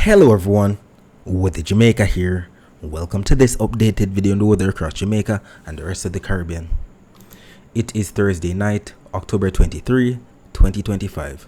Hello everyone, with Jamaica here. Welcome to this updated video on the weather across Jamaica and the rest of the Caribbean. It is Thursday night, October 23, 2025.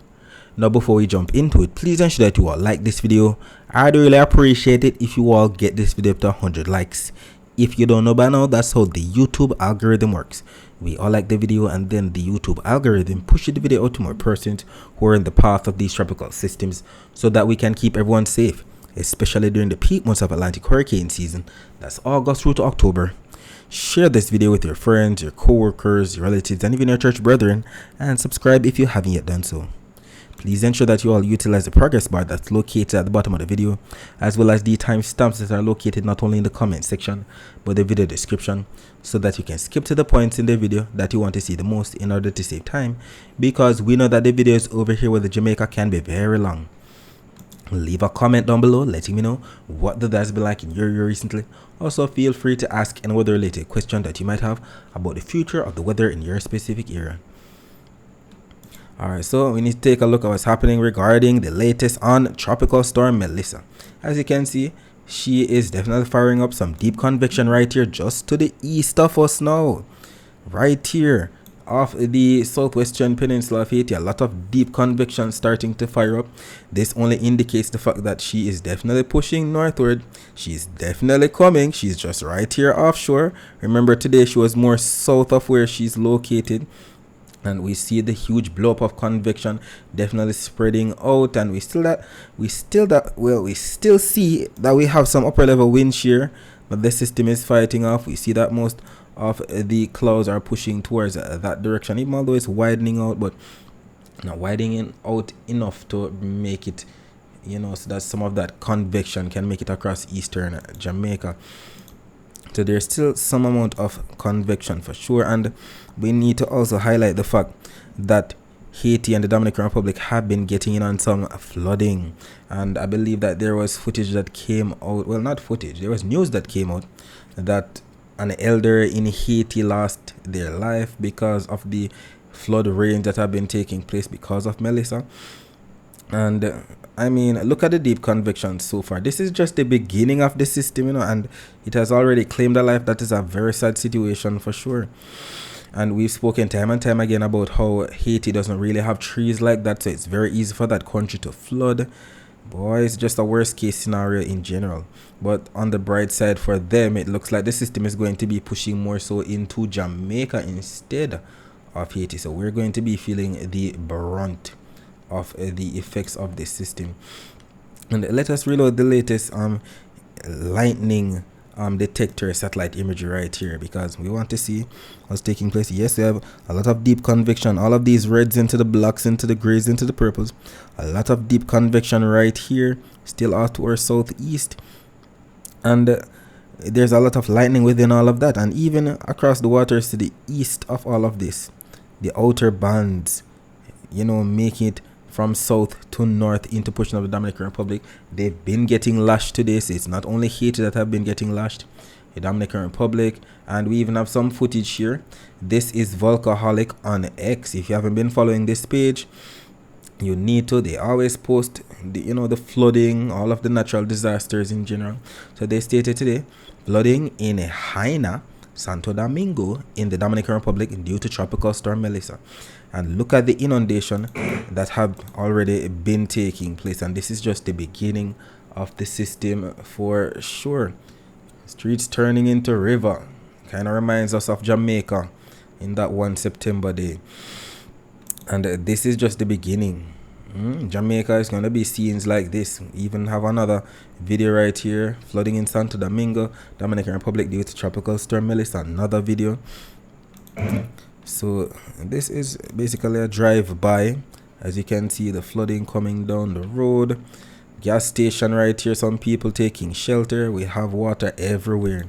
Now before we jump into it, please ensure that you all like this video. I'd really appreciate it if you all get this video up to 100 likes. If you don't know by now, that's how the YouTube algorithm works. We all like the video and then the YouTube algorithm pushes the video out to more persons who are in the path of these tropical systems so that we can keep everyone safe, especially during the peak months of Atlantic hurricane season. That's August through to October. Share this video with your friends, your co-workers, your relatives, and even your church brethren, and subscribe if you haven't yet done so. Please ensure that you all utilize the progress bar that's located at the bottom of the video, as well as the timestamps that are located not only in the comment section, but the video description, so that you can skip to the points in the video that you want to see the most in order to save time, because we know that the videos over here with the Jamaica can be very long. Leave a comment down below letting me know what the weather has been like in your area recently. Also feel free to ask any weather related question that you might have about the future of the weather in your specific area. Alright, so we need to take a look at what's happening regarding the latest on Tropical Storm Melissa. As you can see, she is definitely firing up some deep convection right here just to the east of us now. Right here off the southwestern peninsula of Haiti, a lot of deep convection starting to fire up. This only indicates the fact that she is definitely pushing northward. She's definitely coming. She's just right here offshore. Remember, today she was more south of where she's located. And we see the huge blow up of convection definitely spreading out, and we still see that we have some upper level wind shear, but the system is fighting off. We see that most of the clouds are pushing towards that direction, even although it's widening out, but not widening out enough to make it, so that some of that convection can make it across eastern Jamaica. So there's still some amount of convection for sure, and we need to also highlight the fact that Haiti and the Dominican Republic have been getting in on some flooding, and I believe that there was footage that came out, well, not footage, there was news that came out that an elder in Haiti lost their life because of the flood rains that have been taking place because of Melissa. And I mean, look at the deep convection so far. This is just the beginning of the system, and it has already claimed a life. That is a very sad situation for sure. And we've spoken time and time again about how Haiti doesn't really have trees like that, so it's very easy for that country to flood. Boy, it's just a worst case scenario in general. But on the bright side for them, it looks like the system is going to be pushing more so into Jamaica instead of Haiti. So we're going to be feeling the brunt of the effects of this system. And let us reload the latest lightning detector satellite imagery right here, because we want to see what's taking place. Yes, we have a lot of deep convection, all of these reds into the blacks, into the grays, into the purples. A lot of deep convection right here, still out to our southeast, and there's a lot of lightning within all of that, and even across the waters to the east of all of this, the outer bands, making it from south to north into portion of the Dominican Republic. They've been getting lashed today, so it's not only Haiti that have been getting lashed, the Dominican Republic, and we even have some footage here. This is Volcaholic on X. If you haven't been following this page, you need to. They always post the flooding, all of the natural disasters in general. So they stated today, flooding in Haina, Santo Domingo in the Dominican Republic due to Tropical Storm Melissa. And look at the inundation that have already been taking place, and this is just the beginning of the system for sure. Streets turning into river, kind of reminds us of Jamaica in that one September day, and this is just the beginning. Jamaica is going to be scenes like this. We even have another video right here, flooding in Santo Domingo, Dominican Republic due to Tropical Storm Melissa, another video. So this is basically a drive-by. As you can see, the flooding coming down the road. Gas station right here, some people taking shelter. We have water everywhere.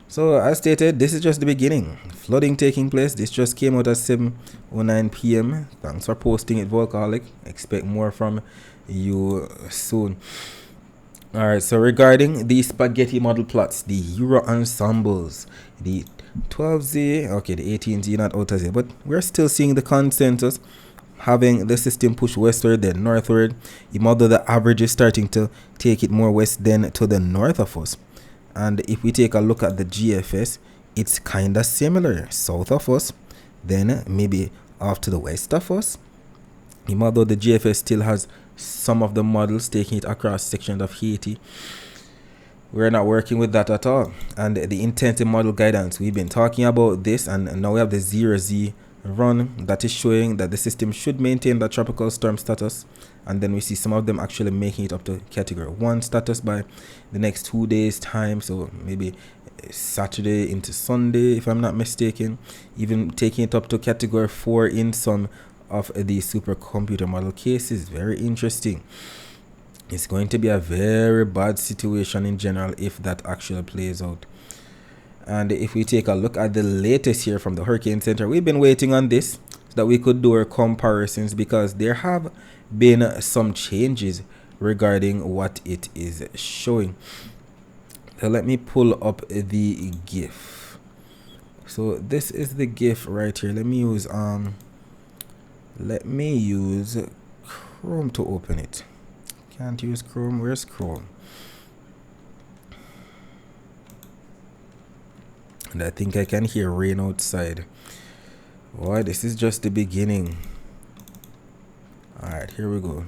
So as stated, this is just the beginning. Flooding taking place. This just came out at 7:09 p.m. Thanks for posting it, Volcaholic. Expect more from you soon. Alright, so regarding the spaghetti model plots, the Euro ensembles, the 12Z, okay, the 18Z not Outages, but we're still seeing the consensus having the system push westward then northward, although the average is starting to take it more west than to the north of us. And if we take a look at the GFS, it's kind of similar, south of us, then maybe off to the west of us. Although the GFS still has some of the models taking it across sections of Haiti, we're not working with that at all. And the intensive model guidance, we've been talking about this, and now we have the 0Z run that is showing that the system should maintain the tropical storm status, and then we see some of them actually making it up to category 1 status by the next 2 days time, so maybe Saturday into Sunday if I'm not mistaken, even taking it up to category 4 in some of the supercomputer model cases. Very interesting. It's going to be a very bad situation in general if that actually plays out. And if we take a look at the latest here from the Hurricane Center, we've been waiting on this so that we could do our comparisons, because there have been some changes regarding what it is showing. So let me pull up the GIF. So this is the GIF right here. Let me use Chrome to open it. Can't use Chrome. Where's Chrome? And I think I can hear rain outside. Boy, this is just the beginning. Alright, here we go.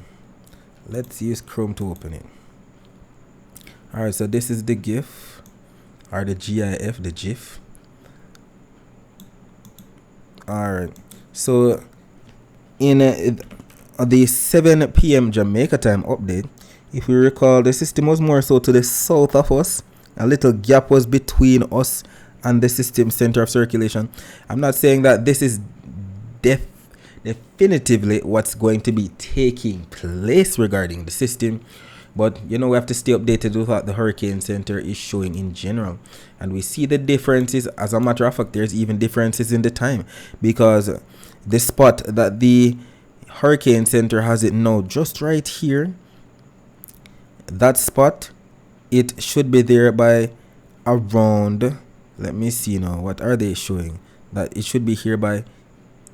Let's use Chrome to open it. Alright, so this is the GIF, or the GIF, the GIF. Alright, so in the 7 p.m. Jamaica time update, if we recall, the system was more so to the south of us. A little gap was between us and the system center of circulation. I'm not saying that this is definitively what's going to be taking place regarding the system, but we have to stay updated with what the Hurricane Center is showing in general. And we see the differences. As a matter of fact, there's even differences in the time, because the spot that the Hurricane Center has it now just right here, that spot, it should be there by around, let me see now, what are they showing? That it should be here by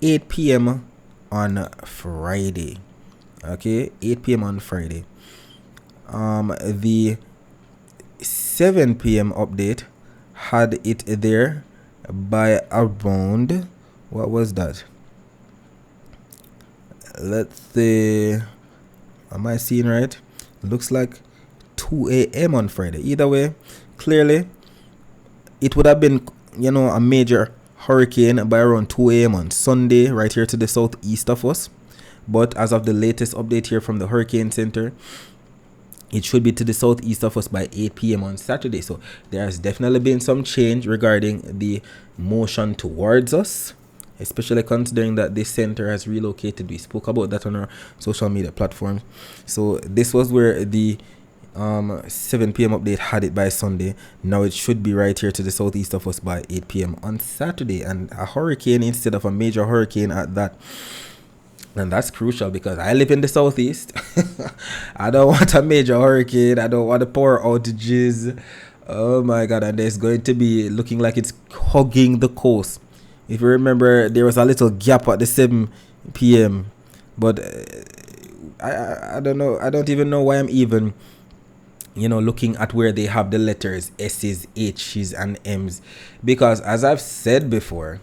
8 p.m. on Friday. Okay, 8 p.m. on Friday. The 7 p.m. update had it there by around, what was that? Let's see, am I seeing right? Looks like 2 a.m. on Friday. Either way, clearly it would have been, a major hurricane by around 2 a.m. on Sunday, right here to the southeast of us. But as of the latest update here from the Hurricane Center, it should be to the southeast of us by 8 p.m. on Saturday. So there has definitely been some change regarding the motion towards us, especially considering that this center has relocated. We spoke about that on our social media platforms. So this was where the 7 p.m. update had it by Sunday. Now it should be right here to the southeast of us by 8 p.m. on Saturday, and a hurricane instead of a major hurricane at that. And that's crucial, because I live in the southeast. I don't want a major hurricane. I don't want the power outages. Oh my god. And there's going to be looking like it's hugging the coast. If you remember, there was a little gap at the 7 p.m. But I don't know. I don't even know why I'm even looking at where they have the letters S's, H's, and M's, because as I've said before,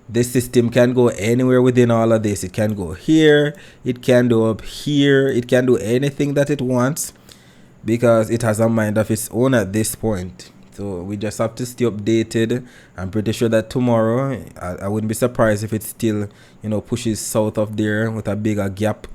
this system can go anywhere within all of this. It can go here, it can go up here, it can do anything that it wants, because it has a mind of its own at this point. So we just have to stay updated. I'm pretty sure that tomorrow, I wouldn't be surprised if it still pushes south of there with a bigger gap.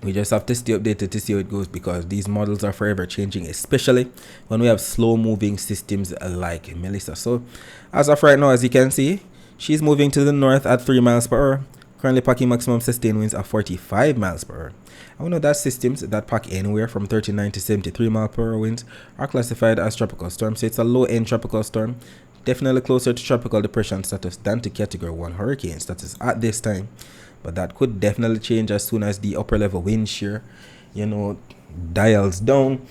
We just have to stay updated to see how it goes, because these models are forever changing, especially when we have slow moving systems like Melissa. So as of right now, as you can see, she's moving to the north at 3 miles per hour, currently packing maximum sustained winds at 45 miles per hour. And we know that systems that pack anywhere from 39 to 73 miles per hour winds are classified as tropical storms. So it's a low end tropical storm, definitely closer to tropical depression status than to category 1 hurricane status at this time. But that could definitely change as soon as the upper level wind shear, dials down.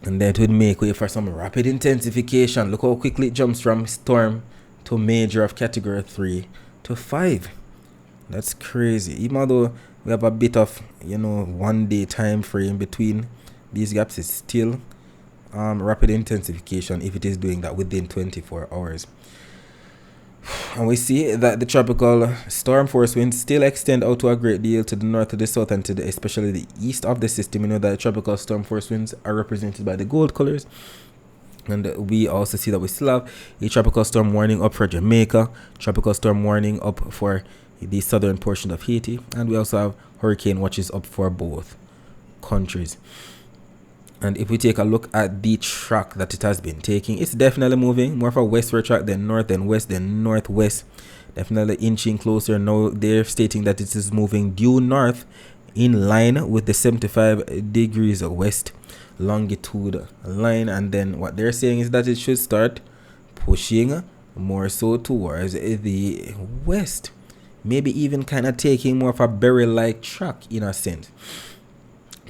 And that would make way for some rapid intensification. Look how quickly it jumps from storm to major of category 3 to 5. That's crazy. Even though we have a bit of 1 day time frame between these gaps, it's still rapid intensification if it is doing that within 24 hours. And we see that the tropical storm force winds still extend out to a great deal to the north, to the south, and to especially the east of the system. You know that the tropical storm force winds are represented by the gold colors. And we also see that we still have a tropical storm warning up for Jamaica, tropical storm warning up for the southern portion of Haiti, and we also have hurricane watches up for both countries. And if we take a look at the track that it has been taking, it's definitely moving more of a westward track than north, then west, then northwest. Definitely inching closer. Now they're stating that it is moving due north in line with the 75 degrees west longitude line. And then what they're saying is that it should start pushing more so towards the west. Maybe even kind of taking more of a berry-like track in a sense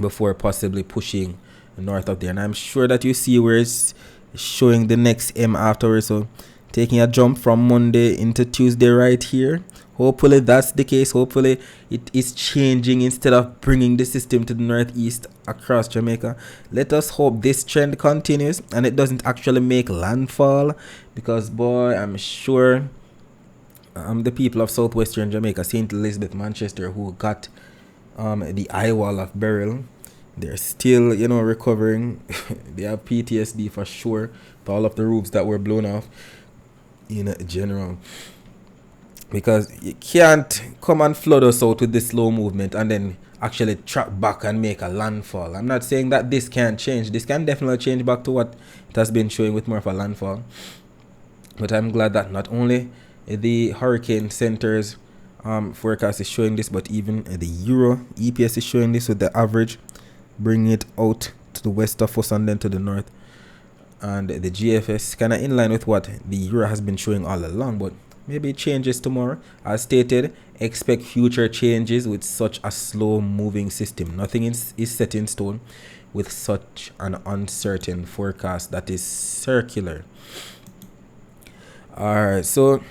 before possibly pushing north of there. And I'm sure that you see where it's showing the next M afterwards. So taking a jump from Monday into Tuesday right here. Hopefully that's the case. Hopefully it is changing instead of bringing the system to the northeast across Jamaica. Let us hope this trend continues and it doesn't actually make landfall, because boy, I'm sure the people of southwestern Jamaica, St. Elizabeth, Manchester, who got the eye wall of Beryl, they're still recovering. They have PTSD for sure for all of the roofs that were blown off in general, because you can't come and flood us out with this slow movement and then actually track back and make a landfall. I'm not saying that this can't change. This can definitely change back to what it has been showing with more of a landfall, but I'm glad that not only the hurricane centers forecast is showing this, but even the Euro EPS is showing this with the average, bringing it out to the west of us and then to the north. And the GFS kind of in line with what the Euro has been showing all along, but maybe it changes tomorrow. As stated, expect future changes with such a slow moving system. Nothing is set in stone with such an uncertain forecast that is circular. Alright, so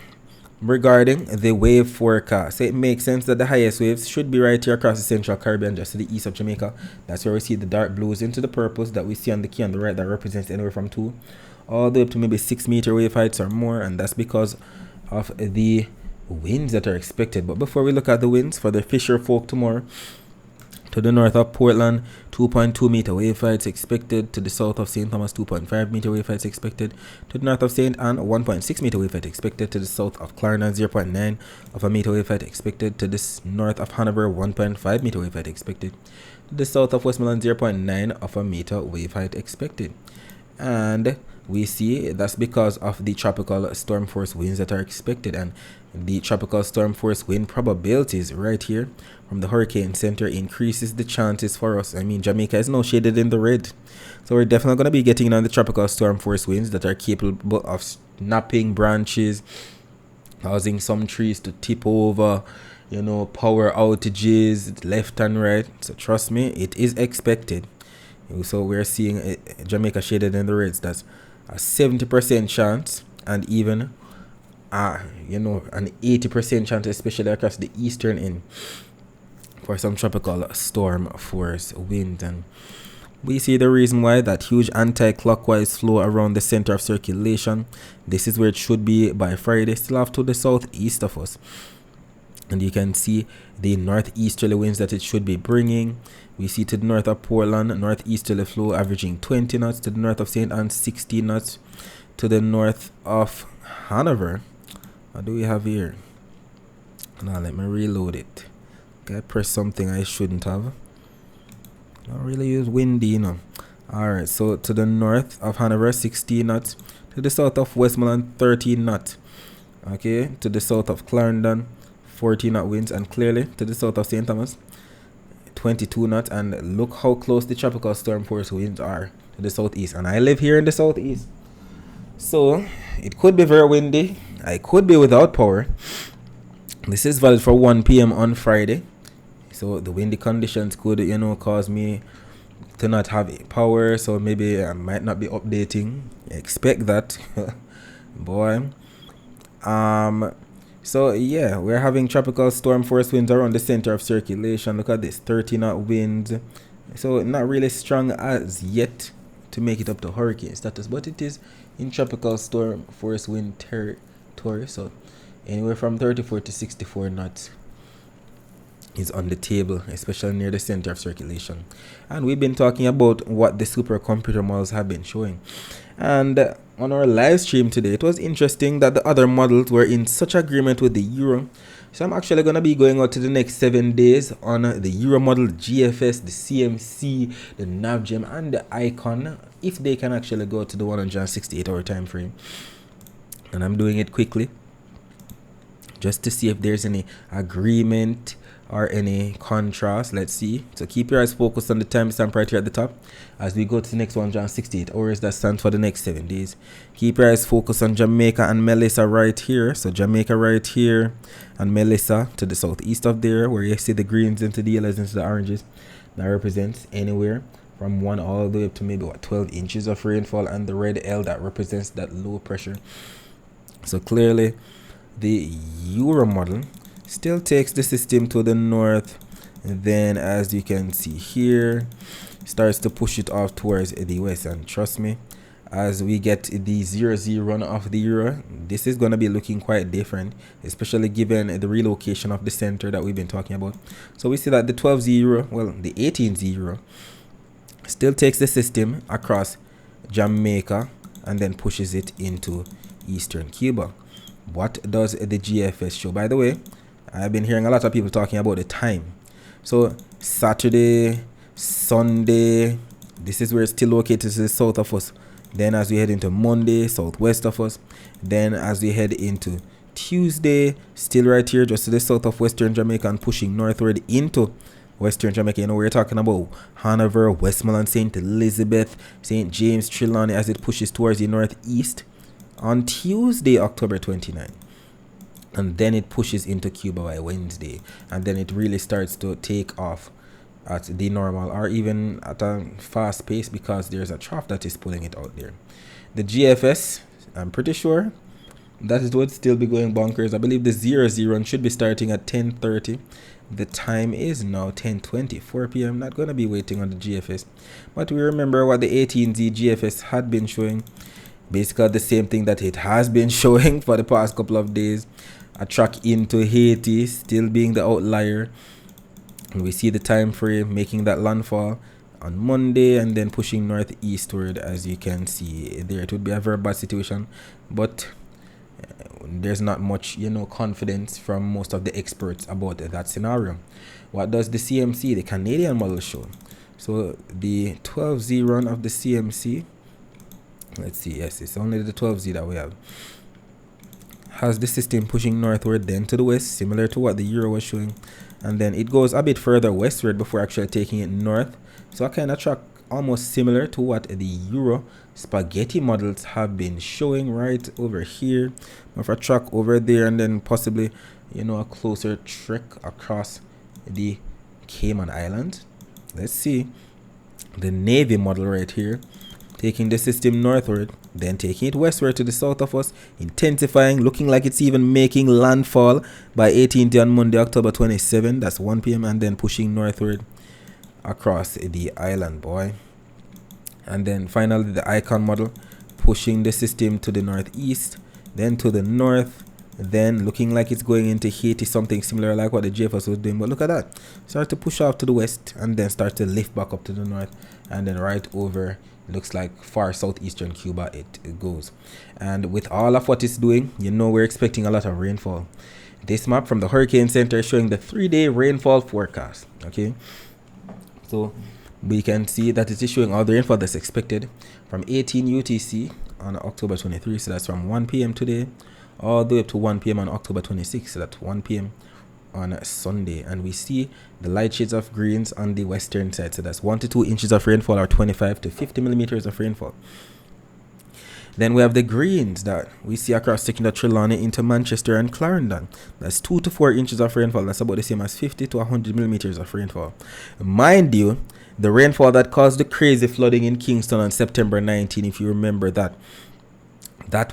regarding the wave forecast, it makes sense that the highest waves should be right here across the central Caribbean, just to the east of Jamaica. That's where we see the dark blues into the purples that we see on the key on the right, that represents anywhere from 2 all the way up to maybe 6 meter wave heights or more, and that's because of the winds that are expected. But before we look at the winds for the Fisher folk tomorrow, to the north of Portland, 2.2 meter wave heights expected. To the south of St. Thomas, 2.5 meter wave heights expected. To the north of St. Anne, 1.6 meter wave height expected. To the south of Clarendon, 0.9 of a meter wave height expected. To the north of Hanover, 1.5 meter wave height expected. To the south of Westmoreland, 0.9 of a meter wave height expected. And we see that's because of the tropical storm force winds that are expected, and the tropical storm force wind probabilities right here from the hurricane center increases the chances for us. I mean, Jamaica is now shaded in the red, so we're definitely going to be getting on the tropical storm force winds that are capable of snapping branches, causing some trees to tip over, power outages left and right. So trust me, it is expected. So we're seeing Jamaica shaded in the reds. That's a 70% chance, and even an 80% chance, especially across the eastern end, for some tropical storm force wind. And we see the reason why that huge anti-clockwise flow around the center of circulation. This is where it should be by Friday, still off to the southeast of us. And you can see the northeasterly winds that it should be bringing. We see to the north of Portland, northeasterly flow averaging 20 knots. To the north of St. Anne, 60 knots. To the north of Hanover, what do we have here? Now let me reload it. Okay, I pressed something I shouldn't have. Not really use windy, Alright, so to the north of Hanover, 16 knots. To the south of Westmoreland, 13 knots. Okay, to the south of Clarendon, 14 knot winds, and clearly to the south of St. Thomas, 22 knots. And look how close the tropical storm force winds are to the southeast, and I live here in the southeast, so it could be very windy. I could be without power. This is valid for 1 p.m. on Friday, so the windy conditions could cause me to not have power, so maybe I might not be updating. Expect that. Boy, So yeah, we're having tropical storm force winds around the center of circulation. Look at this, 30 knot winds. So not really strong as yet to make it up to hurricane status, but it is in tropical storm force wind territory. So anywhere from 34 to 64 knots is on the table, especially near the center of circulation. And we've been talking about what the supercomputer models have been showing. And on our live stream today, it was interesting that the other models were in such agreement with the Euro. So I'm actually going to be going out to the next 7 days on the Euro model, GFS, the CMC, the NavGem, and the Icon, if they can actually go to the 168-hour time frame. And I'm doing it quickly, just to see if there's any agreement or any contrast. Let's see. So keep your eyes focused on the timestamp right here at the top as we go to the next 168 hours. That stands for the next 7 days. Keep your eyes focused on Jamaica and Melissa right here. So Jamaica right here and Melissa to the southeast of there, where you see the greens into the yellows into the oranges. That represents anywhere from 1 all the way up to maybe 12 inches of rainfall, and the red L that represents that low pressure. So clearly the Euro model still takes the system to the north, and then as you can see here, starts to push it off towards the west. And trust me, as we get the 0-0 run of the Euro, this is going to be looking quite different, especially given the relocation of the center that we've been talking about. So we see that the 12-0, well, the 18-0 still takes the system across Jamaica and then pushes it into eastern Cuba. What does the GFS show? By the way, I've been hearing a lot of people talking about the time. So Saturday, Sunday, this is where it's still located to the south of us. Then as we head into Monday, southwest of us. Then as we head into Tuesday, still right here just to the south of western Jamaica and pushing northward into western Jamaica. You know, we're talking about Hanover, Westmoreland, St. Elizabeth, St. James, Trelawney, as it pushes towards the northeast on Tuesday, October 29. And then it pushes into Cuba by Wednesday. And then it really starts to take off at the normal or even at a fast pace, because there's a trough that is pulling it out there. The GFS, I'm pretty sure that it would still be going bonkers. I believe the 0-0 run should be starting at 10:30. The time is now 10:20, 4 p.m. Not going to be waiting on the GFS. But we remember what the 18Z GFS had been showing. Basically the same thing that it has been showing for the past couple of days. A track into Haiti still being the outlier. And we see the time frame making that landfall on Monday and then pushing northeastward. As you can see there, it would be a very bad situation, but there's not much, confidence from most of the experts about that scenario. What does the CMC, the Canadian model, show? So the 12Z run of the CMC, let's see, yes, it's only the 12Z that we have, has the system pushing northward, then to the west, similar to what the Euro was showing, and then it goes a bit further westward before actually taking it north. So a kind of track almost similar to what the Euro spaghetti models have been showing right over here, with a track over there, and then possibly a closer trek across the Cayman Islands. Let's see the Navy model right here, taking the system northward, then taking it westward to the south of us, intensifying, looking like it's even making landfall by 18th on Monday, October 27. That's 1 p.m. and then pushing northward across the island, boy. And then finally the Icon model pushing the system to the northeast, then to the north, then looking like it's going into Haiti, something similar like what the GFS was doing. But look at that, start to push off to the west and then start to lift back up to the north, and then right over, looks like far southeastern Cuba it goes. And with all of what it's doing, we're expecting a lot of rainfall. This map from the Hurricane Center is showing the 3-day rainfall forecast. Okay, so we can see that it is showing all the rainfall that's expected from 18 UTC on October 23, so that's from 1 p.m. today all the way up to 1 p.m. on October 26, so that's 1 p.m. on Sunday. And we see the light shades of greens on the western side, so that's 1 to 2 inches of rainfall or 25 to 50 millimeters of rainfall. Then we have the greens that we see across section of Trelawney into Manchester and Clarendon. That's 2 to 4 inches of rainfall. That's about the same as 50 to 100 millimeters of rainfall. Mind you, the rainfall that caused the crazy flooding in Kingston on September 19, if you remember that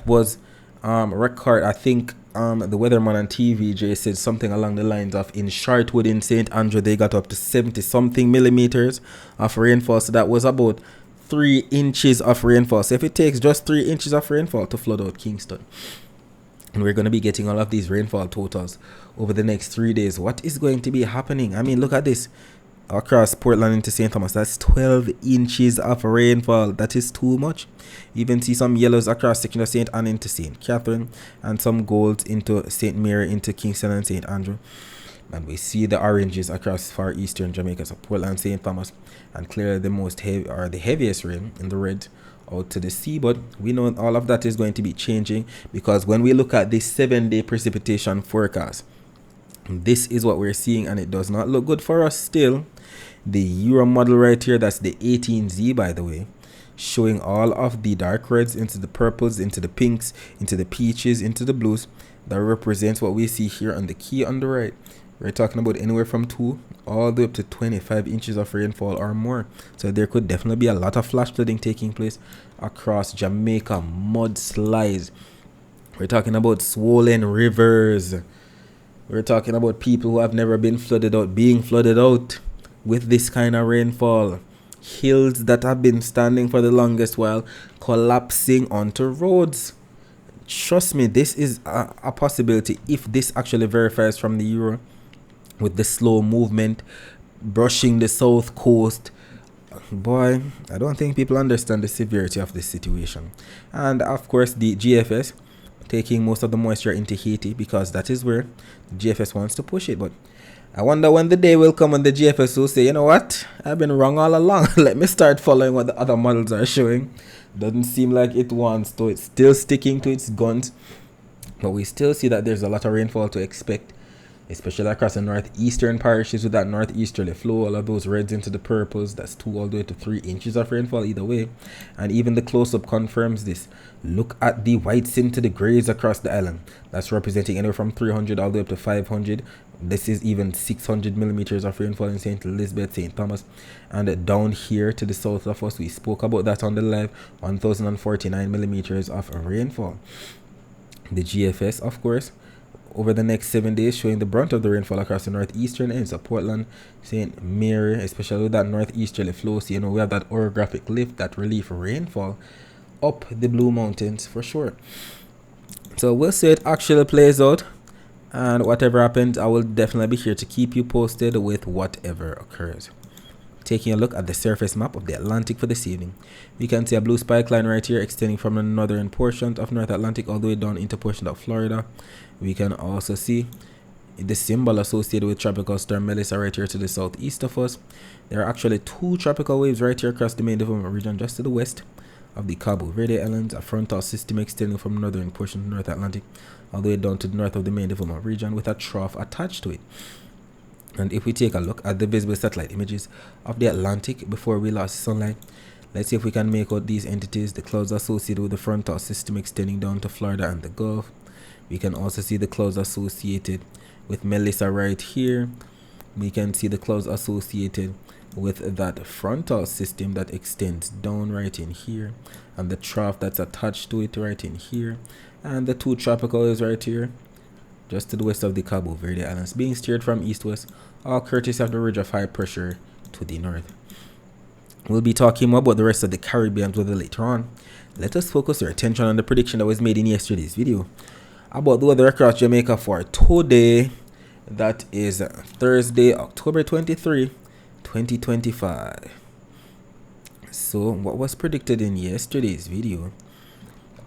was record, I think the weatherman on TVJ said something along the lines of in Chartwood in St. Andrew they got up to 70 something millimeters of rainfall. So that was about 3 inches of rainfall. So if it takes just 3 inches of rainfall to flood out Kingston, and we're going to be getting all of these rainfall totals over the next 3 days, what is going to be happening? I mean, look at this. Across Portland into St. Thomas, that's 12 inches of rainfall. That is too much. You even see some yellows across section of St. Anne into St. Catherine, and some golds into St. Mary, into Kingston and St. Andrew. And we see the oranges across far eastern Jamaica, so Portland, St. Thomas, and clearly the most heavy, or the heaviest rain in the red out to the sea. But we know all of that is going to be changing, because when we look at the 7-day precipitation forecast, this is what we're seeing, and it does not look good for us still. The Euro model right here, that's the 18Z by the way, showing all of the dark reds into the purples, into the pinks, into the peaches, into the blues. That represents what we see here on the key on the right. We're talking about anywhere from 2 all the way up to 25 inches of rainfall or more. So there could definitely be a lot of flash flooding taking place across Jamaica, mudslides. We're talking about swollen rivers. We're talking about people who have never been flooded out being flooded out with this kind of rainfall. Hills that have been standing for the longest while collapsing onto roads. Trust me, this is a possibility if this actually verifies from the Euro, with the slow movement brushing the south coast. Boy, I don't think people understand the severity of this situation. And of course the GFS taking most of the moisture into Haiti, because that is where the GFS wants to push it. But I wonder when the day will come when the GFS will say, you know what, I've been wrong all along. Let me start following what the other models are showing. Doesn't seem like it wants to. It's still sticking to its guns. But we still see that there's a lot of rainfall to expect, especially across the northeastern parishes with that northeasterly flow. All of those reds into the purples, that's 2 all the way to 3 inches of rainfall either way. And even the close-up confirms this. Look at the whites into the grays across the island. That's representing anywhere from 300 all the way up to 500. This is even 600 millimeters of rainfall in St. Elizabeth, St. Thomas. And down here to the south of us, we spoke about that on the live, 1049 millimeters of rainfall. The GFS, of course, over the next 7 days, showing the brunt of the rainfall across the northeastern ends of Portland, St. Mary, especially with that northeasterly flow. So, you know, we have that orographic lift, that relief rainfall up the Blue Mountains for sure. So we'll see it actually plays out, and whatever happens, I will definitely be here to keep you posted with whatever occurs. Taking a look at the surface map of the Atlantic for this evening, we can see a blue spike line right here extending from the northern portion of North Atlantic all the way down into portion of Florida. We can also see the symbol associated with tropical storm Melissa right here to the southeast of us. There are actually 2 tropical waves right here across the main development region just to the west of the Cabo Verde Islands, a frontal system extending from northern portion of North Atlantic all the way down to the north of the main development region with a trough attached to it. And if we take a look at the visible satellite images of the Atlantic before we lost sunlight, let's see if we can make out these entities, the clouds associated with the frontal system extending down to Florida and the Gulf. We can also see the clouds associated with Melissa right here. We can see the clouds associated with that frontal system that extends down right in here, and the trough that's attached to it right in here, and the 2 tropical waves right here just to the west of the Cabo Verde Islands being steered from east-west, all courtesy of the ridge of high pressure to the north. We'll be talking more about the rest of the Caribbean weather later on. Let us focus our attention on the prediction that was made in yesterday's video about the weather across Jamaica for today. That is Thursday, October 23, 2025. So what was predicted in yesterday's video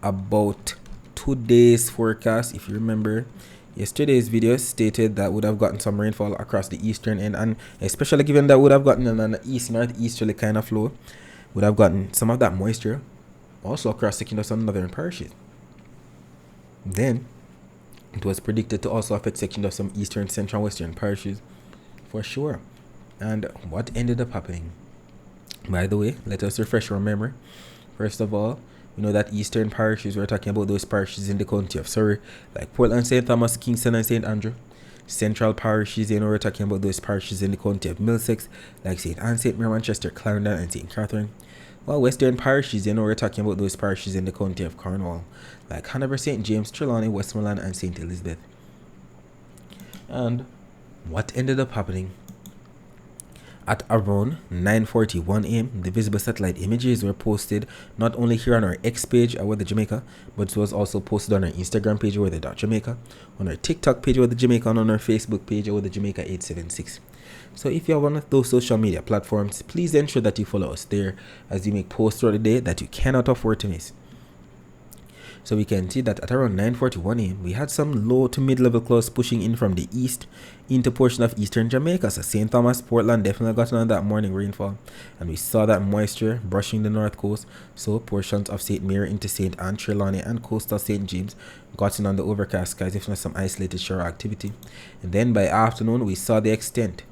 about today's forecast, if you remember, yesterday's video stated that would have gotten some rainfall across the eastern end, and especially given that would have gotten an east northeasterly kind of flow, would have gotten some of that moisture also across the some northern parishes. Then it was predicted to also affect sections of some eastern, central, western parishes for sure. And what ended up happening? By the way, let us refresh our memory. First of all, we know that eastern parishes, we're talking about those parishes in the county of Surrey, like Portland, St. Thomas, Kingston, and St. Andrew. Central parishes, you know, we're talking about those parishes in the county of Middlesex, like St. Anne, St. Mary, Manchester, Clarendon, and St. Catherine. Well, western parishes, we're talking about those parishes in the county of Cornwall, like Hanover, St. James, Trelawney, Westmoreland, and St. Elizabeth. And what ended up happening? At around 9:41 a.m., the visible satellite images were posted not only here on our X page at Weather Jamaica, but it was also posted on our Instagram page at Weather Jamaica, on our TikTok page at Weather Jamaica, and on our Facebook page at Weather Jamaica 876. So if you have one of those social media platforms, please ensure that you follow us there as we make posts throughout the day that you cannot afford to miss. So we can see that at around 9:41 a.m., we had some low to mid-level clouds pushing in from the east into portion of eastern Jamaica. So St. Thomas, Portland definitely got on that morning rainfall, and we saw that moisture brushing the north coast. So portions of St. Mary into St. Anne, Trelawney, and coastal St. James got in on the overcast skies, if not some isolated shower activity. And then by afternoon, we saw the extent.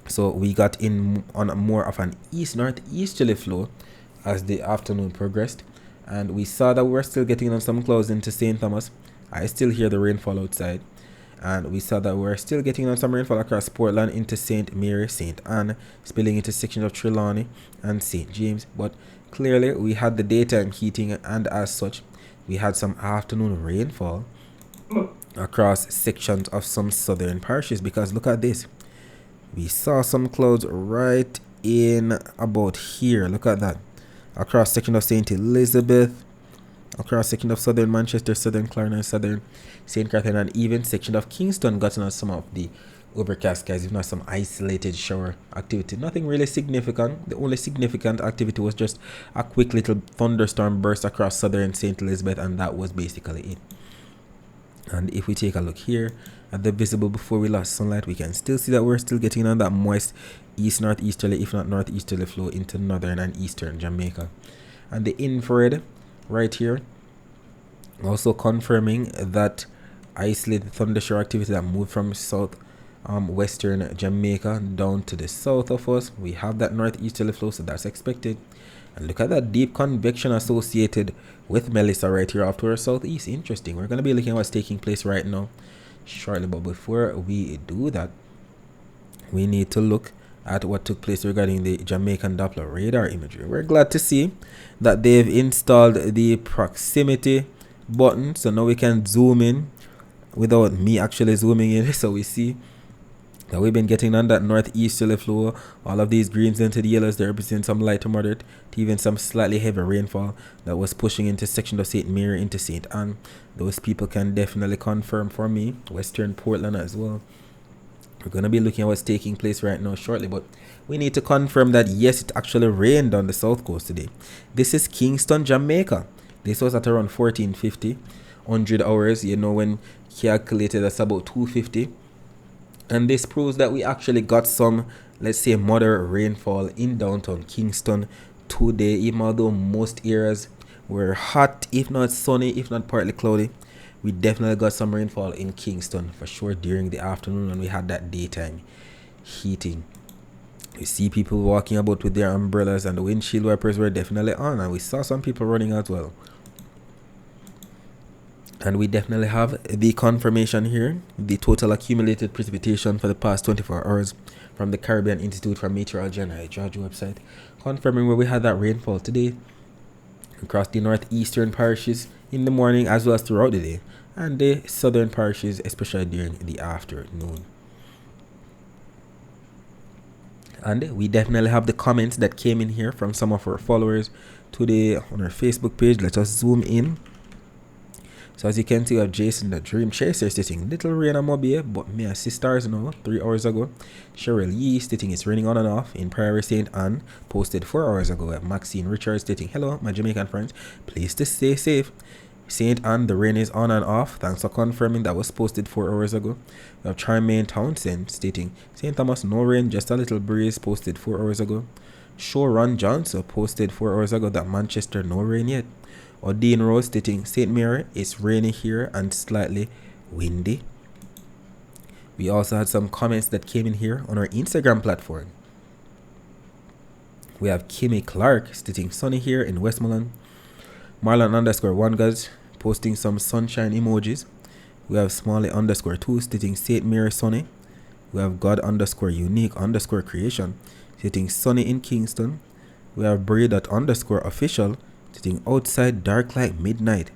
So we got in on more of an east-northeasterly flow as the afternoon progressed. And we saw that we were still getting on some clouds into St. Thomas. I still hear the rainfall outside. And we saw that we were still getting on some rainfall across Portland into St. Mary, St. Anne, spilling into sections of Trelawney and St. James. But clearly, we had the daytime heating, and as such, we had some afternoon rainfall across sections of some southern parishes. Because look at this. We saw some clouds right in about here. Look at that. Across section of St. Elizabeth, across section of southern Manchester, southern Clarendon, southern St. Catherine, and even section of Kingston got on some of the overcast skies, if not some isolated shower activity. Nothing really significant. The only significant activity was just a quick little thunderstorm burst across southern St. Elizabeth, and that was basically it. And if we take a look here at the visible before we lost sunlight, we can still see that we're still getting on that moist east-northeasterly, if not northeasterly flow into northern and eastern Jamaica. And the infrared right here also confirming that isolated thunder shower activity that moved from western Jamaica down to the south of us. We have that northeasterly flow, so that's expected. And look at that deep convection associated with Melissa right here off to our southeast. Interesting. We're going to be looking at what's taking place right now shortly, but before we do that, we need to look at what took place regarding the Jamaican Doppler radar imagery. We're glad to see that they've installed the proximity button, so now we can zoom in without me actually zooming in. So we see that we've been getting on that northeasterly flow. All of these greens into the yellows, they represent some light to moderate to even some slightly heavy rainfall that was pushing into section of St. Mary into St. Anne. Those people can definitely confirm for me. Western Portland as well. We're going to be looking at what's taking place right now shortly, but we need to confirm that yes, it actually rained on the south coast today. This is Kingston, Jamaica. This was at around 1450, 100 hours, when calculated, that's about 250. And this proves that we actually got some, let's say, moderate rainfall in downtown Kingston today, even although most areas were hot, if not sunny, if not partly cloudy. We definitely got some rainfall in Kingston for sure during the afternoon, and we had that daytime heating. We see people walking about with their umbrellas, and the windshield wipers were definitely on, and we saw some people running as well. And we definitely have the confirmation here, the total accumulated precipitation for the past 24 hours from the Caribbean Institute for Meteorology and Hydrology website, confirming where we had that rainfall today across the northeastern parishes in the morning as well as throughout the day, and the southern parishes especially during the afternoon. And we definitely have the comments that came in here from some of our followers today on our Facebook page. Let us zoom in. So as you can see, we have Jason the Dream Chaser stating little rain on Mobile, but me see stars now 3 hours ago. Cheryl Yee stating it's raining on and off in Prairie St. Anne, posted 4 hours ago. We have Maxine Richards stating hello my Jamaican friends, please to stay safe. St. Anne, the rain is on and off, thanks for confirming, that was posted 4 hours ago. We have Charmaine Townsend stating St. Thomas no rain, just a little breeze, posted 4 hours ago. Showron Johnson posted 4 hours ago that Manchester no rain yet. Odin Rose stating St. Mary, it's rainy here and slightly windy. We also had some comments that came in here on our Instagram platform. We have Kimmy Clark stating sunny here in Westmoreland. Marlon _1guys posting some sunshine emojis. We have Smalley _2 stating St. Mary sunny. We have God _unique _creation stating sunny in Kingston. We have Bray._official sitting outside dark like midnight.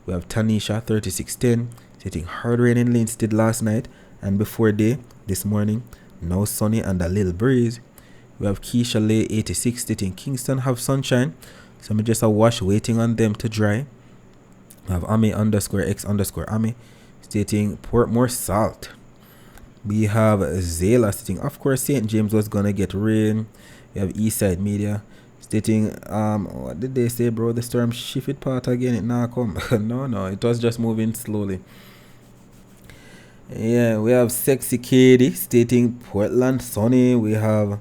We have Tanisha 3610 sitting hard rain in Linstead last night and before day this morning. Now sunny and a little breeze. We have Keisha Lay 86 sitting Kingston have sunshine. So I'm just a wash waiting on them to dry. We have Ami_X_Ami stating Portmore salt. We have Zayla stating of course St. James was gonna get rain. We have Eastside Media stating what did they say, bro? The storm shifted part again, it now come. no, it was just moving slowly. Yeah, we have Sexy Katie stating Portland sunny. We have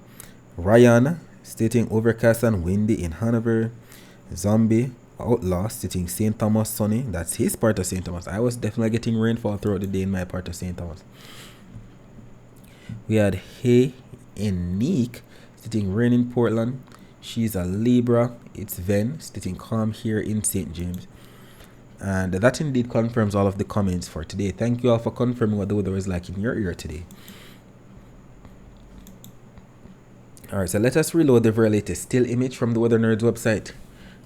Ryan stating overcast and windy in Hanover. Zombie Outlaw stating St. Thomas sunny. That's his part of St. Thomas. I was definitely getting rainfall throughout the day in my part of St. Thomas. We had Hey in Neek stating rain in Portland. She's a Libra. It's Ven stating calm here in St. James. And that indeed confirms all of the comments for today. Thank you all for confirming what the weather is like in your ear today. Alright, so let us reload the very latest still image from the Weather Nerds website.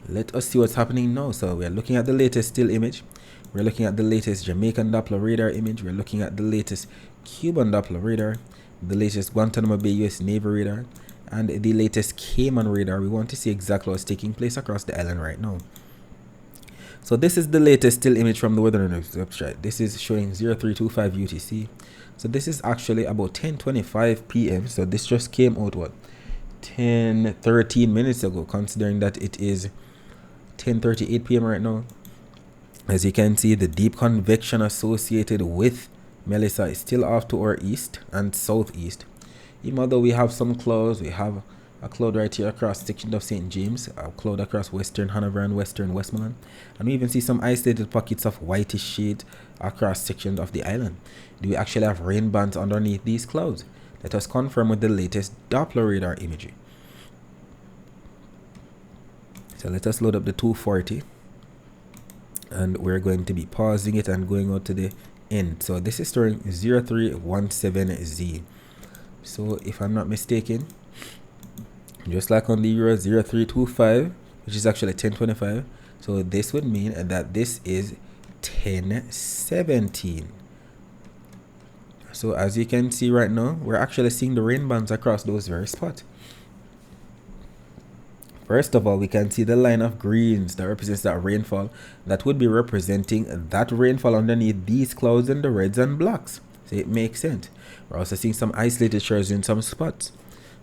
Let us see what's happening now. So we are looking at the latest still image. We're looking at the latest Jamaican Doppler radar image. We're looking at the latest Cuban Doppler radar, the latest Guantanamo Bay US Navy radar, and the latest Cayman radar. We want to see exactly what's taking place across the island right now. So this is the latest still image from the Weather Nerds website. This is showing 0325 UTC. So this is actually about 10:25 p.m. So this just came out 13 minutes ago, considering that it is 10:38 p.m. right now. As you can see, the deep convection associated with Melissa is still off to our east and southeast. Even though we have some clouds, we have a cloud right here across section of St. James, a cloud across western Hanover and western Westmoreland, and we even see some isolated pockets of whitish shade across sections of the island. Do we actually have rain bands underneath these clouds? Let us confirm with the latest Doppler radar imagery. So let us load up the 240, and we're going to be pausing it and going out to the end. So this is storing 0317Z. So if I'm not mistaken, just like on the Euro 0325, which is actually 1025, so this would mean that this is 1017. So as you can see right now, we're actually seeing the rain bands across those very spots. First of all, we can see the line of greens that represents that rainfall. That would be representing that rainfall underneath these clouds and the reds and blacks. So it makes sense. We're also seeing some isolated showers in some spots.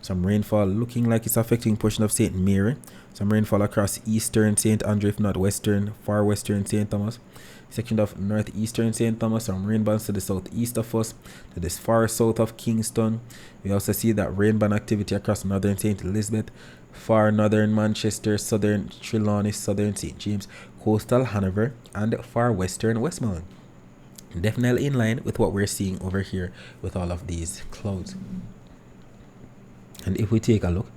Some rainfall looking like it's affecting portion of St. Mary. Some rainfall across eastern St. Andrew, if not western, far western St. Thomas. Section of northeastern St. Thomas. Some rain bands to the southeast of us, to this far south of Kingston. We also see that rain band activity across northern St. Elizabeth, far northern Manchester, southern Trelawney, southern St. James, coastal Hanover, and far western Westmoreland. Definitely in line with what we're seeing over here with all of these clouds. And if we take a look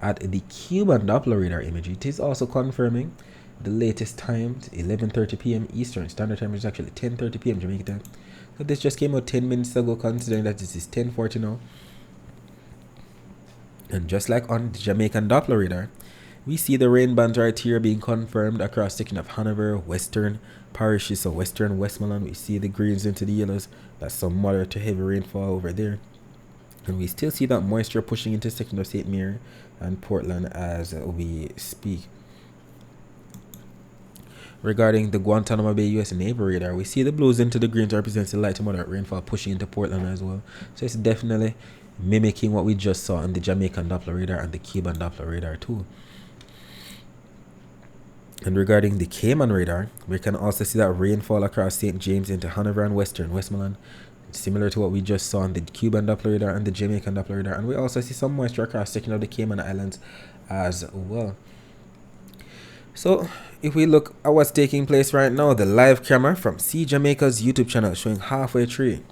at the Cuban Doppler radar image, it is also confirming the latest times, 11:30 p.m. Eastern Standard Time, which is actually 10:30 p.m. Jamaica time. So this just came out 10 minutes ago, considering that this is 10:40 now. And just like on the Jamaican Doppler radar, we see the rain bands right here being confirmed across section of Hanover, western parishes, so western Westmoreland. We see the greens into the yellows. That's some moderate to heavy rainfall over there. And we still see that moisture pushing into section of St. Mary and Portland as we speak. Regarding the Guantanamo Bay US Navy radar, we see the blues into the greens represents the light to moderate rainfall pushing into Portland as well. So it's definitely mimicking what we just saw on the Jamaican Doppler radar and the Cuban Doppler radar too. And regarding the Cayman radar, we can also see that rainfall across St. James into Hanover and western Westmoreland, similar to what we just saw on the Cuban Doppler radar and the Jamaican Doppler radar. And we also see some moisture across section of the Cayman Islands as well. So if we look at what's taking place right now, the live camera from See Jamaica's YouTube channel showing halfway tree.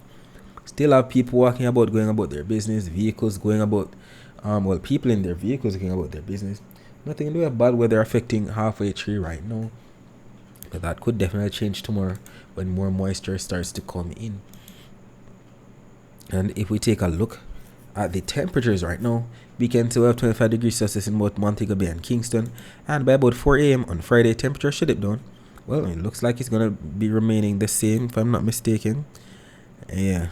Still have people walking about, going about their business, vehicles going about, people in their vehicles going about their business. Nothing to do with bad weather affecting halfway tree right now. But that could definitely change tomorrow when more moisture starts to come in. And if we take a look at the temperatures right now, we can still have 25 degrees Celsius in both Montego Bay and Kingston, and by about 4 a.m. on Friday, temperature should dip down. Well, it looks like it's gonna be remaining the same, if I'm not mistaken. Yeah,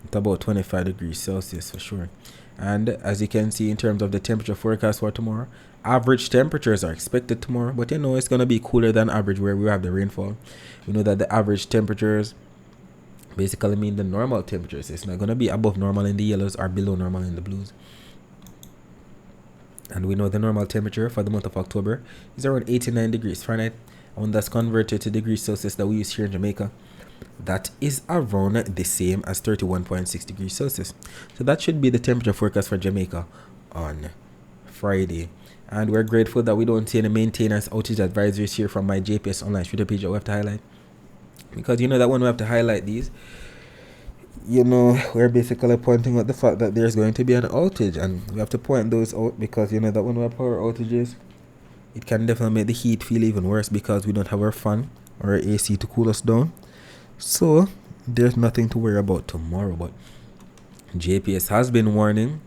it's about 25 degrees Celsius for sure. And as you can see, in terms of the temperature forecast for tomorrow, average temperatures are expected tomorrow, but you know it's gonna be cooler than average where we have the rainfall. We know that the average temperatures basically mean the normal temperatures. It's not gonna be above normal in the yellows or below normal in the blues. And we know the normal temperature for the month of October is around 89 degrees Fahrenheit. And when that's converted to degrees Celsius that we use here in Jamaica, that is around the same as 31.6 degrees Celsius. So that should be the temperature forecast for Jamaica on Friday. And we're grateful that we don't see any maintenance outage advisories here from my JPS online Twitter page that we have to highlight. Because you know that when we have to highlight these, you know, we're basically pointing out the fact that there's going to be an outage, and we have to point those out because you know that when we have power outages, it can definitely make the heat feel even worse because we don't have our fan or our AC to cool us down. So there's nothing to worry about tomorrow, but JPS has been warning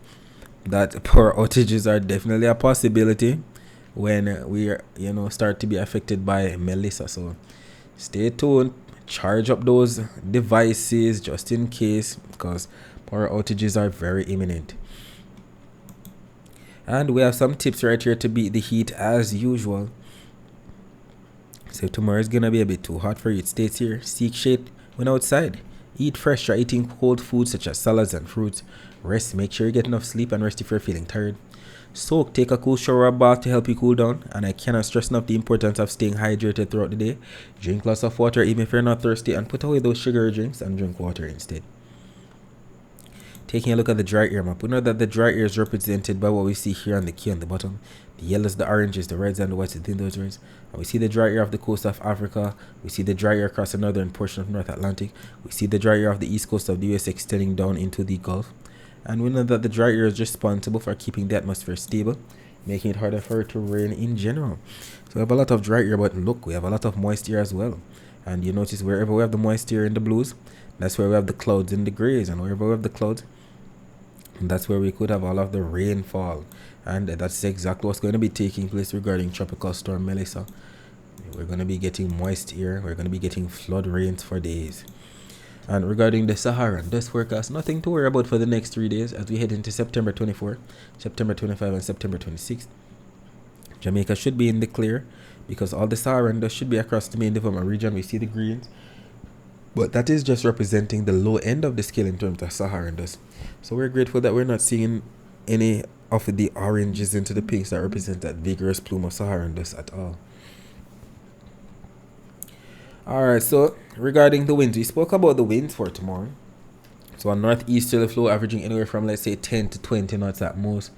that power outages are definitely a possibility when we are, you know, start to be affected by Melissa. So stay tuned, charge up those devices just in case, because power outages are very imminent. And we have some tips right here to beat the heat as usual. So if tomorrow is gonna be a bit too hot for you, it states here, seek shade when outside. Eat fresh, try eating cold foods such as salads and fruits. Rest, make sure you get enough sleep, and rest if you're feeling tired. Soak, take a cool shower or bath to help you cool down. And I cannot stress enough the importance of staying hydrated throughout the day. Drink lots of water even if you're not thirsty, and put away those sugary drinks and drink water instead. Taking a look at the dry air map, we know that the dry air is represented by what we see here on the key on the bottom. The yellows, the oranges, the reds, and the whites within those reds. And we see the dry air of the coast of Africa. We see the dry air across the northern portion of North Atlantic. We see the dry air of the east coast of the US extending down into the Gulf. And we know that the dry air is responsible for keeping the atmosphere stable, making it harder for it to rain in general. So we have a lot of dry air, but look, we have a lot of moist air as well. And you notice wherever we have the moist air in the blues, that's where we have the clouds in the grays. And wherever we have the clouds, that's where we could have all of the rainfall. And that's exactly what's going to be taking place regarding Tropical Storm Melissa. We're going to be getting moist air. We're going to be getting flood rains for days. And regarding the Saharan dust forecast, nothing to worry about for the next 3 days as we head into September 24, September 25, and September 26th. Jamaica should be in the clear because all the Saharan dust should be across the main development region. We see the greens, but that is just representing the low end of the scale in terms of Saharan dust. So we're grateful that we're not seeing any of the oranges into the pinks that represent that vigorous plume of Saharan dust at all. Alright, so regarding the winds, we spoke about the winds for tomorrow. So a northeasterly flow averaging anywhere from, let's say, 10 to 20 knots at most.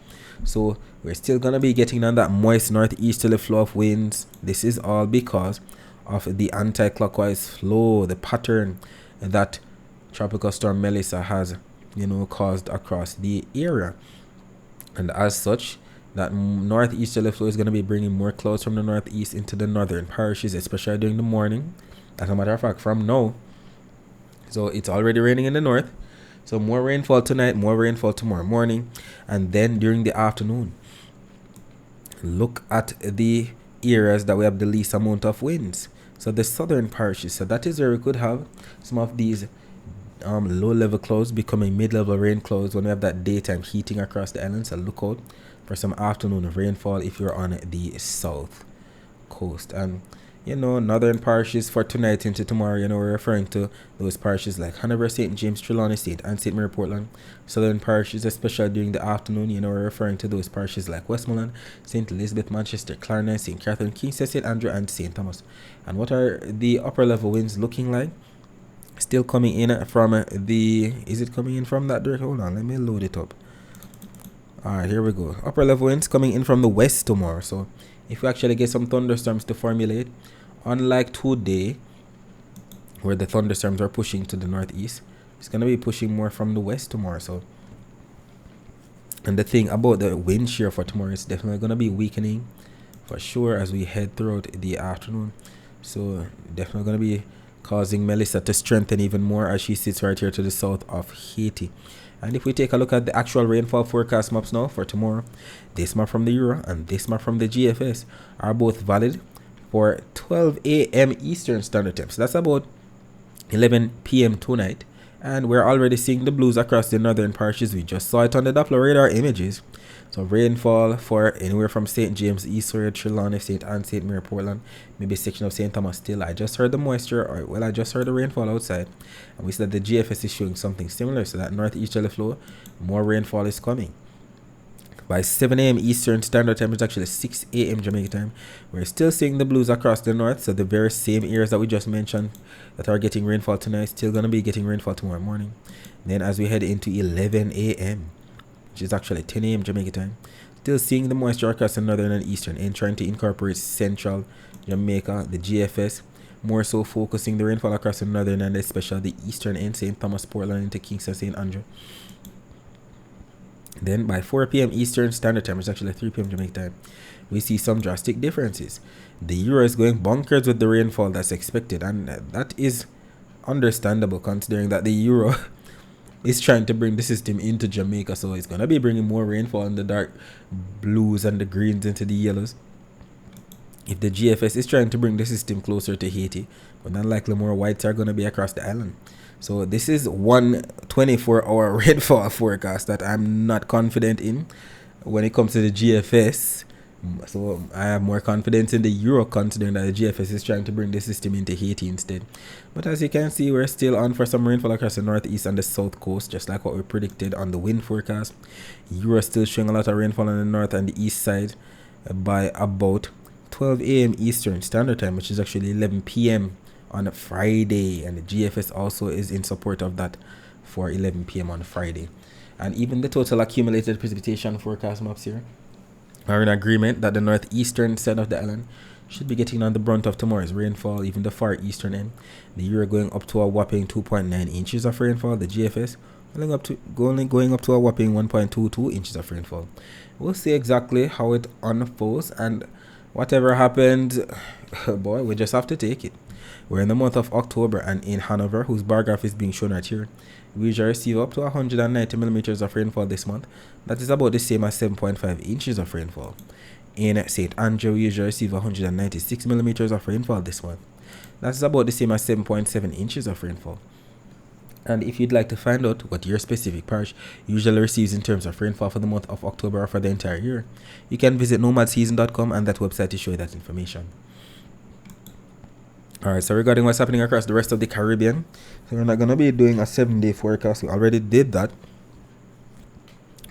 So we're still going to be getting on that moist northeasterly flow of winds. This is all because of the anti-clockwise flow, the pattern that Tropical Storm Melissa has, you know, caused across the area. And as such, that northeasterly flow is going to be bringing more clouds from the northeast into the northern parishes, especially during the morning. As a matter of fact, from now, so it's already raining in the north. So more rainfall tonight, more rainfall tomorrow morning, and then during the afternoon. Look at the areas that we have the least amount of winds. So the southern parishes, so that is where we could have some of these low-level clouds becoming mid-level rain clouds when we have that daytime heating across the island. So look out for some afternoon rainfall if you're on the south coast. And you know, northern parishes for tonight into tomorrow, you know, we're referring to those parishes like Hanover, St. James, Trelawney, St. Anne, St. Mary, Portland. Southern parishes, especially during the afternoon, you know, we're referring to those parishes like Westmoreland, St. Elizabeth, Manchester, Clarendon, St. Catherine, Kingston, St. Andrew, and St. Thomas. And what are the upper level winds looking like? Still coming in from the, is it coming in from that direction? Hold on, let me load it up. Alright, here we go. Upper level winds coming in from the west tomorrow. So if we actually get some thunderstorms to formulate, unlike today, where the thunderstorms are pushing to the northeast, it's going to be pushing more from the west tomorrow. So, and the thing about the wind shear for tomorrow is definitely going to be weakening for sure as we head throughout the afternoon. So definitely going to be causing Melissa to strengthen even more as she sits right here to the south of Haiti. And if we take a look at the actual rainfall forecast maps now for tomorrow, this map from the Euro and this map from the GFS are both valid for 12 a.m. Eastern Standard Time. So that's about 11 p.m. tonight. And we're already seeing the blues across the northern parishes. We just saw it on the Doppler radar images. So rainfall for anywhere from St. James, Eastward, Trelawney, St. Anne, St. Mary, Portland, maybe section of St. Thomas still. I just heard the moisture, or well, I just heard the rainfall outside. And we said the GFS is showing something similar. So that northeasterly flow, more rainfall is coming. By 7 a.m. Eastern Standard Time, it's actually 6 a.m. Jamaica time. We're still seeing the blues across the north. So the very same areas that we just mentioned that are getting rainfall tonight, still going to be getting rainfall tomorrow morning. Then as we head into 11 a.m., which is actually 10 a.m. Jamaica time, still seeing the moisture across the northern and eastern end, trying to incorporate central Jamaica, the GFS, more so focusing the rainfall across the northern and especially the eastern end, St. Thomas, Portland, into Kingston, St. Andrew. Then by 4 p.m. Eastern Standard Time, which is actually 3 p.m. Jamaica time, we see some drastic differences. The Euro is going bonkers with the rainfall that's expected, and that is understandable considering that the Euro is trying to bring the system into Jamaica, so it's going to be bringing more rainfall in the dark blues and the greens into the yellows. If the GFS is trying to bring the system closer to Haiti, but then likely more whites are going to be across the island. So this is one 24-hour rainfall forecast that I'm not confident in when it comes to the GFS. So I have more confidence in the Euro considering that the GFS is trying to bring the system into Haiti instead. But as you can see, we're still on for some rainfall across the northeast and the south coast, just like what we predicted on the wind forecast. Euro still showing a lot of rainfall on the north and the east side by about 12 a.m. Eastern Standard Time, which is actually 11 p.m. on a Friday, and the GFS also is in support of that for 11 p.m. on Friday. And even the total accumulated precipitation forecast maps here are in agreement that the northeastern side of the island should be getting on the brunt of tomorrow's rainfall, even the far eastern end. The Euro going up to a whopping 2.9 inches of rainfall, the GFS going up to a whopping 1.22 inches of rainfall. We'll see exactly how it unfolds, and whatever happens, boy, we just have to take it. We're in the month of October, and in Hanover, whose bar graph is being shown right here, we usually receive up to 190 millimeters of rainfall this month. That is about the same as 7.5 inches of rainfall. In St. Andrew, we usually receive 196 millimeters of rainfall this month. That is about the same as 7.7 inches of rainfall. And if you'd like to find out what your specific parish usually receives in terms of rainfall for the month of October or for the entire year, you can visit nomadseason.com, and that website is showing that information. Alright, so regarding what's happening across the rest of the Caribbean, so we're not going to be doing a 7-day forecast. We already did that.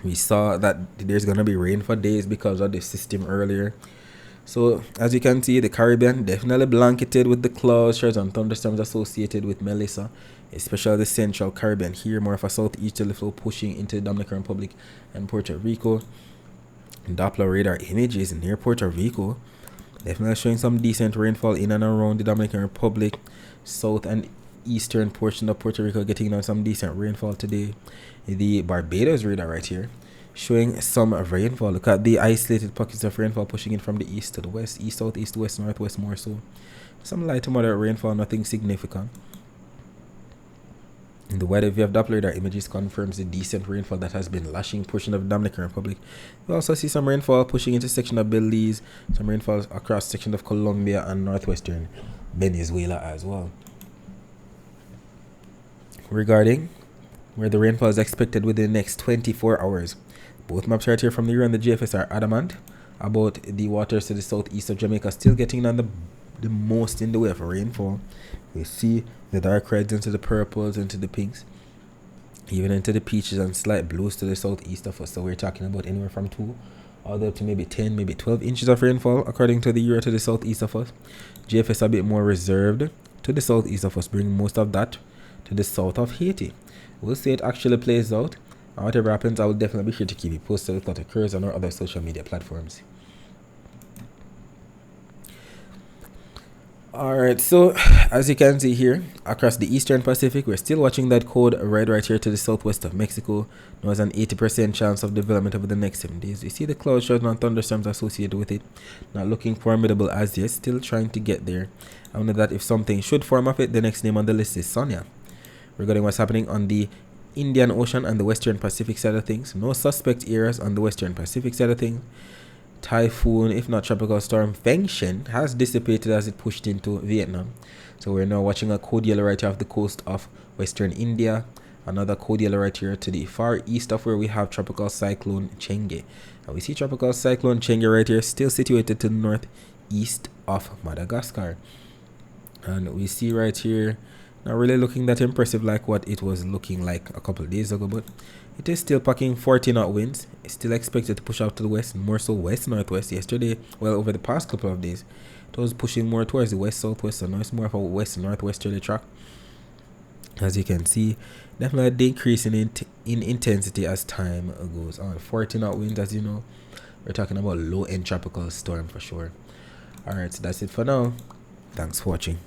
We saw that there's going to be rain for days because of the system earlier. So as you can see, the Caribbean definitely blanketed with the clouds, showers and thunderstorms associated with Melissa, especially the central Caribbean here, more of a southeasterly flow pushing into the Dominican Republic and Puerto Rico. Doppler radar images near Puerto Rico definitely showing some decent rainfall in and around the Dominican Republic, south and eastern portion of Puerto Rico getting on some decent rainfall today. The Barbados radar right here showing some rainfall. Look at the isolated pockets of rainfall pushing in from the east to the west, east, south, east, west, northwest more so. Some light to moderate rainfall, nothing significant. The wider view of Doppler radar images confirms the decent rainfall that has been lashing portion of the Dominican Republic. We also see some rainfall pushing into section of Belize, some rainfall across section of Colombia and northwestern Venezuela as well. Regarding where the rainfall is expected within the next 24 hours, both maps right here from the Euro and the GFS are adamant about the waters to the southeast of Jamaica still getting on the most in the way of rainfall. We see the dark reds into the purples, into the pinks, even into the peaches and slight blues to the southeast of us. So we're talking about anywhere from 2 all the way up to maybe 10, maybe 12 inches of rainfall according to the Euro to the southeast of us. GFS a bit more reserved to the southeast of us, bringing most of that to the south of Haiti. We'll see it actually plays out, and whatever happens, I will definitely be sure to keep you posted with what occurs on our other social media platforms. Alright, so as you can see here, across the eastern Pacific, we're still watching that code red right here to the southwest of Mexico. There's an 80% chance of development over the next 7 days. You see the cloud showing on thunderstorms associated with it. Not looking formidable as yet, still trying to get there. I wonder that if something should form of it, the next name on the list is Sonia. Regarding what's happening on the Indian Ocean and the Western Pacific side of things, no suspect areas on the Western Pacific side of things. Typhoon, if not tropical storm Fengshen, has dissipated as it pushed into Vietnam. So we're now watching a code yellow right here off the coast of Western India. Another code yellow right here to the far east of where we have tropical cyclone Chenge. And we see tropical cyclone Chenge right here, still situated to the northeast of Madagascar. And we see right here, not really looking that impressive like what it was looking like a couple of days ago, but it is still packing 40 knot winds. It's still expected to push out to the west, more so west northwest. Yesterday, well, over the past couple of days, it was pushing more towards the west southwest, so now it's more of a west northwesterly track. As you can see, definitely a decrease in intensity as time goes on. 40 knot winds, as you know, we're talking about low end tropical storm for sure. Alright, so that's it for now. Thanks for watching.